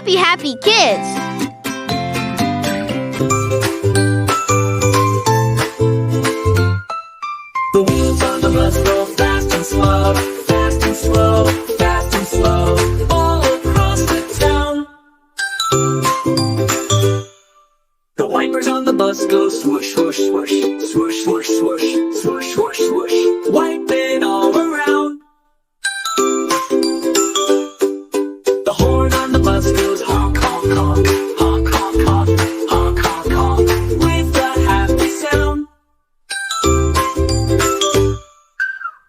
happy, happy kids. The wheels on the bus go fast and slow, fast and slow, fast and slow, all across the town. The wipers on the bus go swoosh, swoosh, swoosh, swoosh, swoosh, swoosh, swoosh, swoosh, swoosh, wiping all around. The horn on the bus goes honk, honk, honk, honk, honk, honk, honk, honk, honk, with a happy sound.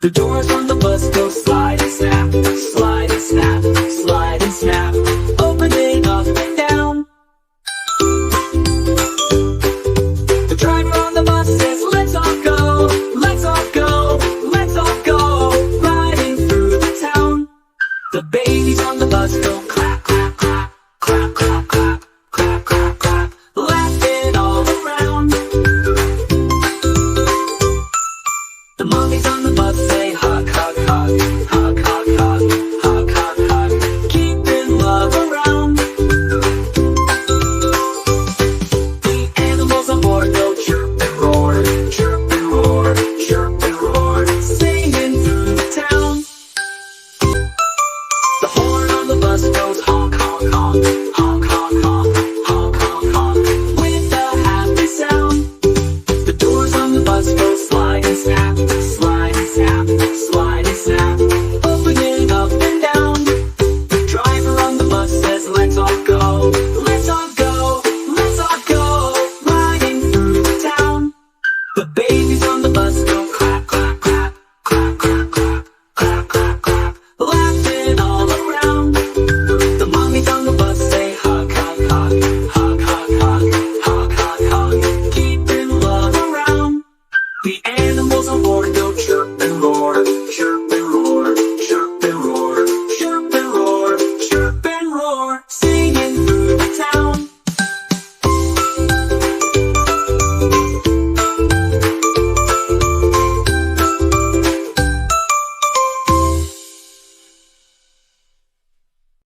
The doors on the bus go slide and snap, slide and snap, slide and snap, opening up and down. The driver on the bus says, let's all go, let's all go, let's all go, riding through the town. The babies on the bus go